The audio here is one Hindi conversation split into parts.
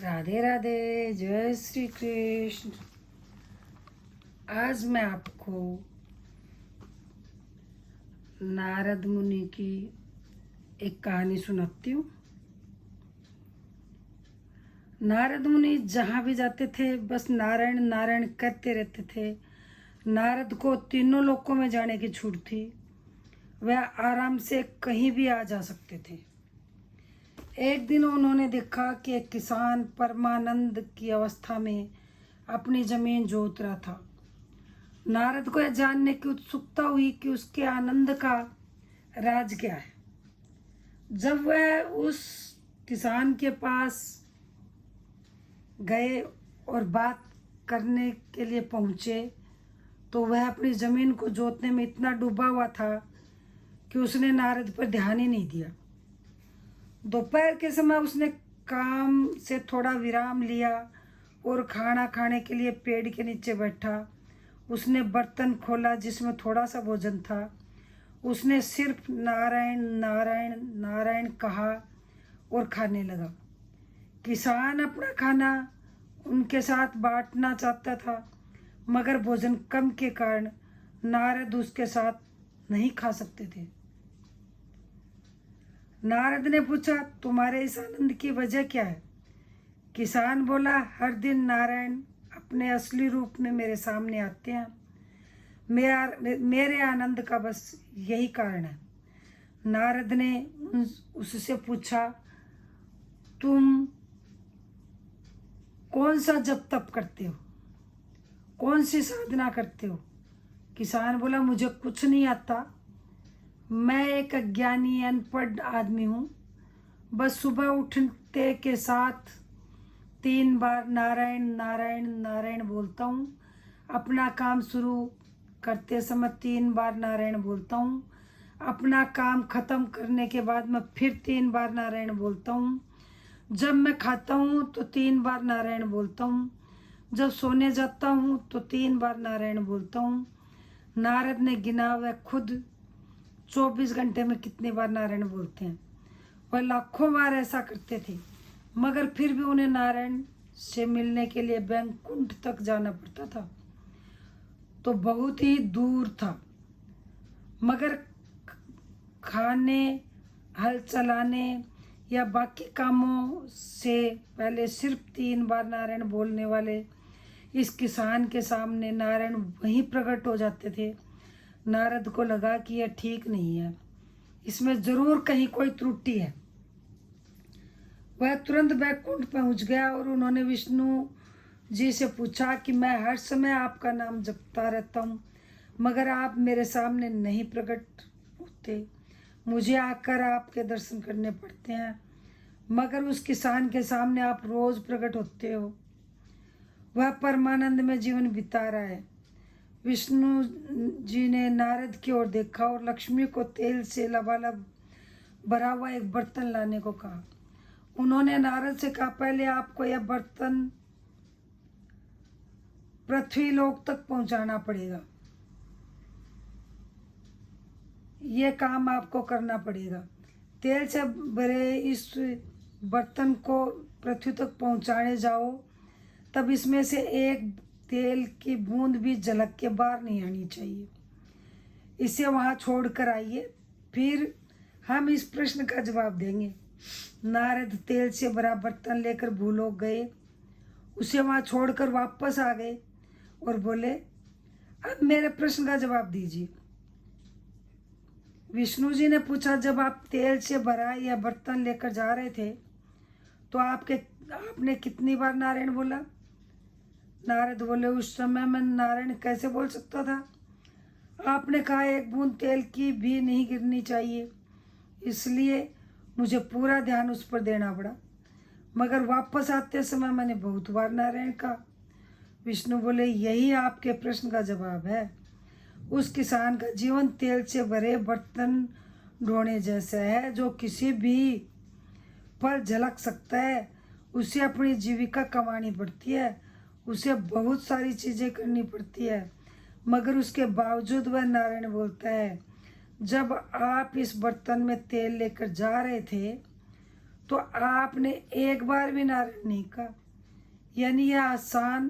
राधे राधे, जय श्री कृष्ण। आज मैं आपको नारद मुनि की एक कहानी सुनाती हूँ। नारद मुनि जहाँ भी जाते थे बस नारायण नारायण करते रहते थे। नारद को तीनों लोकों में जाने की छूट थी। वह आराम से कहीं भी आ जा सकते थे। एक दिन उन्होंने देखा कि एक किसान परमानंद की अवस्था में अपनी जमीन जोत रहा था। नारद को यह जानने की उत्सुकता हुई कि उसके आनंद का राज क्या है। जब वह उस किसान के पास गए और बात करने के लिए पहुंचे तो वह अपनी जमीन को जोतने में इतना डूबा हुआ था कि उसने नारद पर ध्यान ही नहीं दिया। दोपहर के समय उसने काम से थोड़ा विराम लिया और खाना खाने के लिए पेड़ के नीचे बैठा। उसने बर्तन खोला जिसमें थोड़ा सा भोजन था। उसने सिर्फ नारायण नारायण नारायण कहा और खाने लगा। किसान अपना खाना उनके साथ बांटना चाहता था, मगर भोजन कम के कारण नारद उसके साथ नहीं खा सकते थे। नारद ने पूछा, तुम्हारे इस आनंद की वजह क्या है? किसान बोला, हर दिन नारायण अपने असली रूप में मेरे सामने आते हैं। मेरे आनंद का बस यही कारण है। नारद ने उससे पूछा, तुम कौन सा जप तप करते हो, कौन सी साधना करते हो? किसान बोला, मुझे कुछ नहीं आता। मैं एक अज्ञानी अनपढ़ आदमी हूँ। बस सुबह उठते के साथ 3 बार नारायण नारायण नारायण बोलता हूँ। अपना काम शुरू करते समय 3 बार नारायण बोलता हूँ। अपना काम खत्म करने के बाद मैं फिर 3 बार नारायण बोलता हूँ। जब मैं खाता हूँ तो 3 बार नारायण बोलता हूँ। जब सोने जाता हूँ तो 3 बार नारायण बोलता हूँ। नारद ने गिना, वह खुद 24 घंटे में कितनी बार नारायण बोलते हैं। वह लाखों बार ऐसा करते थे, मगर फिर भी उन्हें नारायण से मिलने के लिए बैकुंठ तक जाना पड़ता था, तो बहुत ही दूर था। मगर खाने, हल चलाने या बाकी कामों से पहले सिर्फ 3 बार नारायण बोलने वाले इस किसान के सामने नारायण वहीं प्रकट हो जाते थे। नारद को लगा कि यह ठीक नहीं है, इसमें जरूर कहीं कोई त्रुटि है। वह तुरंत बैकुंठ पहुंच गया और उन्होंने विष्णु जी से पूछा कि मैं हर समय आपका नाम जपता रहता हूँ, मगर आप मेरे सामने नहीं प्रकट होते। मुझे आकर आपके दर्शन करने पड़ते हैं, मगर उस किसान के सामने आप रोज प्रकट होते हो। वह परमानंद में जीवन बिता रहा है। विष्णु जी ने नारद की ओर देखा और लक्ष्मी को तेल से लबालब भरा हुआ एक बर्तन लाने को कहा। उन्होंने नारद से कहा, पहले आपको यह बर्तन पृथ्वी लोक तक पहुंचाना पड़ेगा। यह काम आपको करना पड़ेगा। तेल से भरे इस बर्तन को पृथ्वी तक पहुंचाने जाओ, तब इसमें से एक तेल की बूंद भी झलक के बाहर नहीं आनी चाहिए। इसे वहां छोड़ कर आइए, फिर हम इस प्रश्न का जवाब देंगे। नारद तेल से भरा बर्तन लेकर भूलोक गए, उसे वहां छोड़कर वापस आ गए और बोले, अब मेरे प्रश्न का जवाब दीजिए। विष्णु जी ने पूछा, जब आप तेल से भरा यह बर्तन लेकर जा रहे थे तो आपने कितनी बार नारायण बोला? नारद बोले, उस समय मैं नारायण कैसे बोल सकता था? आपने कहा एक बूंद तेल की भी नहीं गिरनी चाहिए, इसलिए मुझे पूरा ध्यान उस पर देना पड़ा, मगर वापस आते समय मैंने बहुत बार नारायण कहा। विष्णु बोले, यही आपके प्रश्न का जवाब है। उस किसान का जीवन तेल से भरे बर्तन ढोने जैसा है, जो किसी भी पल झलक सकता है। उसे अपनी जीविका कमानी पड़ती है, उसे बहुत सारी चीजें करनी पड़ती है, मगर उसके बावजूद वह नारायण बोलता है। जब आप इस बर्तन में तेल लेकर जा रहे थे तो आपने एक बार भी नारायण नहीं कहा। यानी यह आसान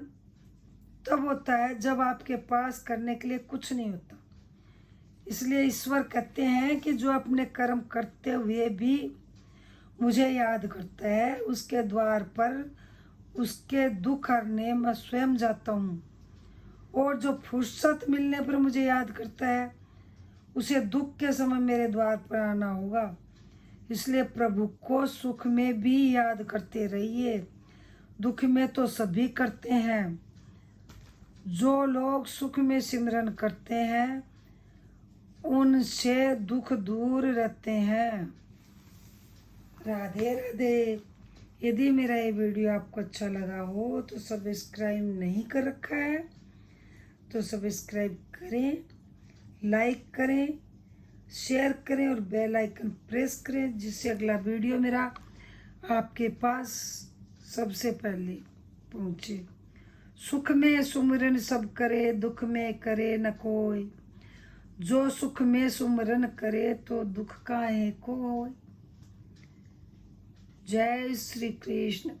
तब होता है जब आपके पास करने के लिए कुछ नहीं होता। इसलिए ईश्वर कहते हैं कि जो अपने कर्म करते हुए भी मुझे याद करता है, उसके द्वार पर उसके दुख हरने मैं स्वयं जाता हूँ। और जो फुर्सत मिलने पर मुझे याद करता है, उसे दुख के समय मेरे द्वार पर आना होगा। इसलिए प्रभु को सुख में भी याद करते रहिए। दुख में तो सभी करते हैं। जो लोग सुख में सिमरन करते हैं उनसे दुख दूर रहते हैं। राधे राधे। यदि मेरा ये वीडियो आपको अच्छा लगा हो तो सब्सक्राइब नहीं कर रखा है तो सब्सक्राइब करें, लाइक करें, शेयर करें और बेल आइकन प्रेस करें, जिससे अगला वीडियो मेरा आपके पास सबसे पहले पहुँचे। सुख में सुमिरन सब करे, दुख में करे न कोई। जो सुख में सुमिरन करे तो दुख काहे कोय। जय श्री कृष्ण।